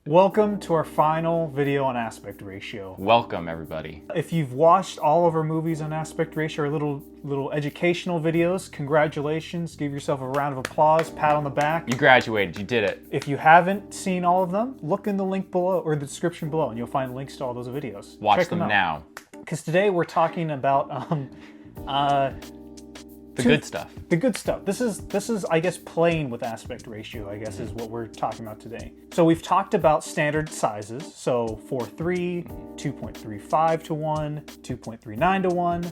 Welcome to our final video on aspect ratio. Welcome, everybody. If you've watched all of our movies on aspect ratio, or little educational videos, congratulations. Give yourself a round of applause, pat on the back. You graduated, you did it. If you haven't seen all of them, look in the link below or the description below and you'll find links to all those videos. Watch Check them now. Because today we're talking about The good stuff. The good stuff. This is I guess playing with aspect ratio, I guess is what we're talking about today. So we've talked about standard sizes. So 4:3, 2.35 to 1, 2.39 to 1,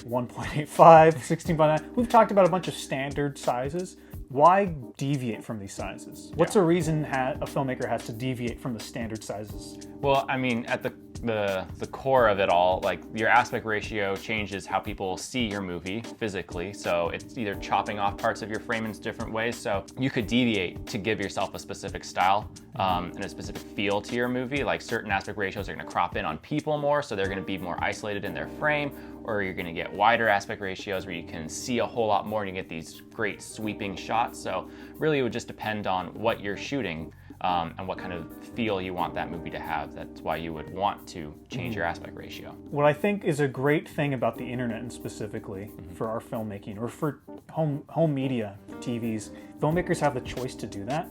1.85, 16:9. We've talked about a bunch of standard sizes. Why deviate from these sizes? What's a reason a filmmaker has to deviate from the standard sizes? Well, I mean, at the core of it all, like your aspect ratio changes how people see your movie physically. So it's either chopping off parts of your frame in different ways. So you could deviate to give yourself a specific style and a specific feel to your movie. Like certain aspect ratios are going to crop in on people more, so they're going to be more isolated in their frame. Or you're going to get wider aspect ratios where you can see a whole lot more and you get these great sweeping shots. So really it would just depend on what you're shooting and what kind of feel you want that movie to have. That's why you would want to change your aspect ratio. What I think is a great thing about the internet, and specifically for our filmmaking or for home media, TVs, filmmakers have the choice to do that.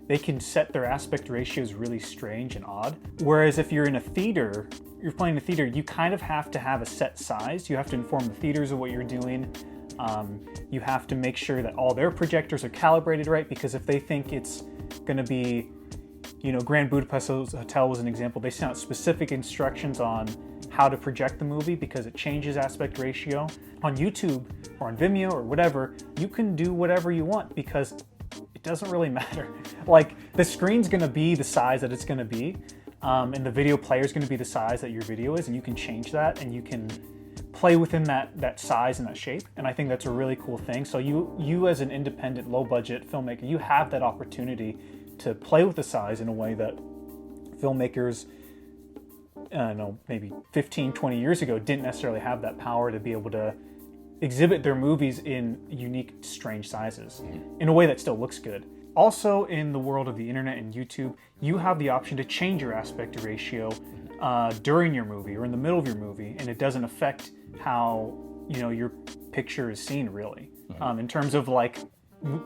They can set their aspect ratios really strange and odd. Whereas if you're in a theater, you're playing a theater, you kind of have to have a set size. You have to inform the theaters of what you're doing. You have to make sure that all their projectors are calibrated right, because if they think it's going to be, Grand Budapest Hotel was an example. They sent out specific instructions on how to project the movie because it changes aspect ratio. On YouTube or on Vimeo or whatever, you can do whatever you want because it doesn't really matter. Like, the screen's going to be the size that it's going to be, and the video player is going to be the size that your video is, and you can change that and you can play within that size and that shape. And I think that's a really cool thing. So you as an independent, low budget filmmaker, you have that opportunity to play with the size in a way that filmmakers, I don't know, maybe 15, 20 years ago didn't necessarily have that power to be able to exhibit their movies in unique, strange sizes in a way that still looks good. Also, in the world of the internet and YouTube, you have the option to change your aspect ratio during your movie or in the middle of your movie, and it doesn't affect how your picture is seen really, in terms of like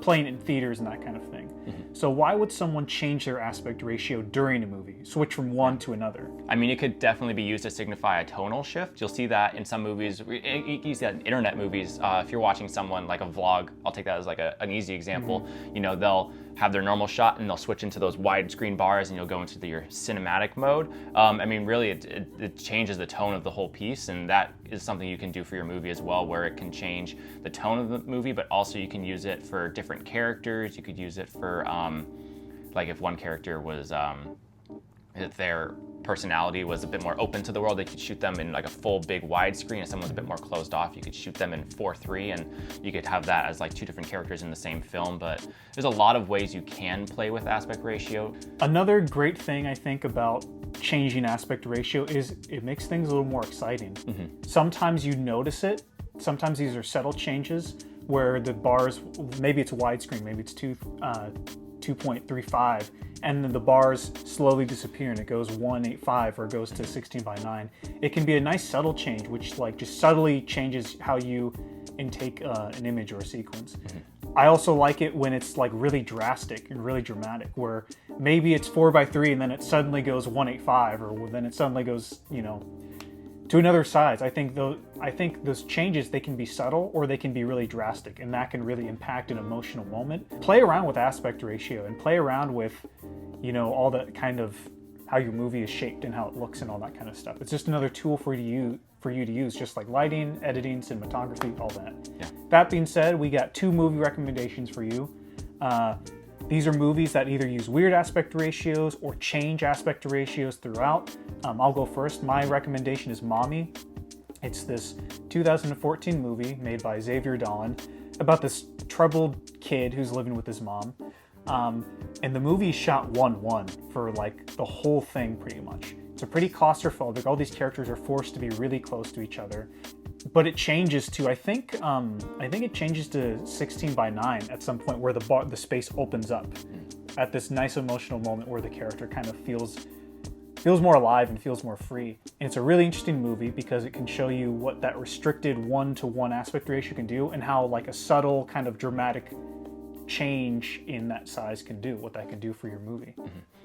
playing in theaters and that kind of thing. So why would someone change their aspect ratio during a movie, switch from one to another? I mean, it could definitely be used to signify a tonal shift. You'll see that in some movies. You see that in internet movies. If you're watching someone like a vlog, I'll take that as like an easy example. They'll have their normal shot and they'll switch into those widescreen bars and you'll go into your cinematic mode. I mean, really, it changes the tone of the whole piece, and that is something you can do for your movie as well, where it can change the tone of the movie, but also you can use it for different characters. You could use it for, like if one character was, their personality was a bit more open to the world, they could shoot them in like a full big widescreen. If someone's a bit more closed off, you could shoot them in 4:3 and you could have that as like two different characters in the same film. But there's a lot of ways you can play with aspect ratio. Another great thing I think about changing aspect ratio is it makes things a little more exciting. Sometimes you notice it. Sometimes these are subtle changes where the bars, maybe it's widescreen, maybe it's 2.35, and then the bars slowly disappear and it goes 1.85 or it goes to 16:9. It can be a nice subtle change, which like just subtly changes how you intake an image or a sequence. I also like it when it's like really drastic and really dramatic, where maybe it's 4:3 and then it suddenly goes 1.85, or then it suddenly goes, to another size. I think those changes, they can be subtle or they can be really drastic, and that can really impact an emotional moment. Play around with aspect ratio and play around with, all that kind of how your movie is shaped and how it looks and all that kind of stuff. It's just another tool for you to use, just like lighting, editing, cinematography, all that. Yeah. That being said, we got 2 movie recommendations for you. These are movies that either use weird aspect ratios or change aspect ratios throughout. I'll go first. My recommendation is Mommy. It's this 2014 movie made by Xavier Dolan about this troubled kid who's living with his mom. And the movie is shot 1:1 for like the whole thing pretty much. It's a pretty claustrophobic. All these characters are forced to be really close to each other. But it changes to, I think it changes to 16:9 at some point where the space opens up. at this nice emotional moment where the character kind of feels more alive and feels more free. And it's a really interesting movie because it can show you what that restricted 1:1 aspect ratio can do, and how like a subtle kind of dramatic change in that size can do, what that can do for your movie.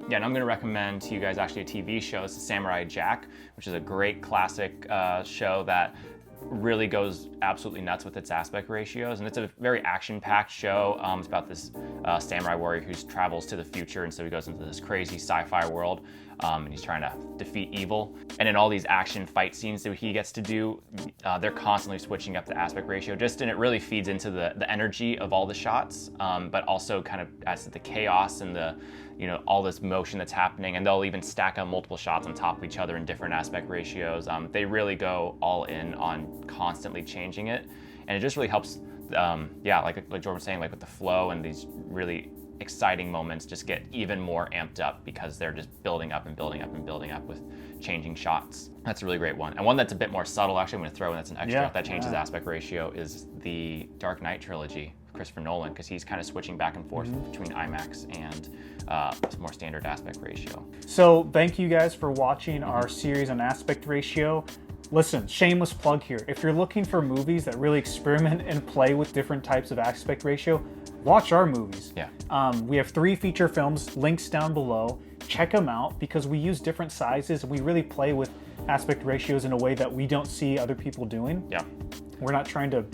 Yeah, and I'm going to recommend to you guys actually a TV show. It's Samurai Jack, which is a great classic show that really goes absolutely nuts with its aspect ratios, and it's a very action-packed show. It's about this samurai warrior who travels to the future, and so he goes into this crazy sci-fi world, and he's trying to defeat evil. And in all these action fight scenes that he gets to do, they're constantly switching up the aspect ratio, and it really feeds into the energy of all the shots, but also kind of adds to the chaos and the, all this motion that's happening. And they'll even stack up multiple shots on top of each other in different aspect ratios. They really go all in on constantly changing it, and it just really helps. Like Jordan was saying, like with the flow and these really exciting moments just get even more amped up because they're just building up and building up and building up with changing shots. That's a really great one. And one that's a bit more subtle, actually I'm going to throw in, that's an extra that changes aspect ratio, is the Dark Knight trilogy, Christopher Nolan, because he's kind of switching back and forth between IMAX and more standard aspect ratio. So thank you guys for watching our series on aspect ratio. Listen, shameless plug here. If you're looking for movies that really experiment and play with different types of aspect ratio, watch our movies. Yeah. We have 3 feature films, links down below. Check them out because we use different sizes and we really play with aspect ratios in a way that we don't see other people doing. Yeah. We're not trying to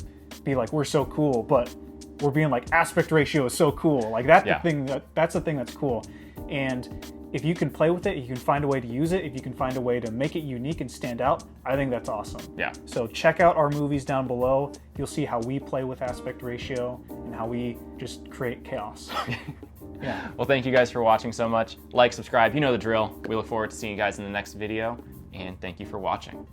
be like, we're so cool, but we're being like, aspect ratio is so cool. Like that's the thing that's cool. And if you can play with it, you can find a way to use it, if you can find a way to make it unique and stand out, I think that's awesome. Yeah. So check out our movies down below. You'll see how we play with aspect ratio and how we just create chaos. Yeah. Well, thank you guys for watching so much. Like, subscribe, you know the drill. We look forward to seeing you guys in the next video, and thank you for watching.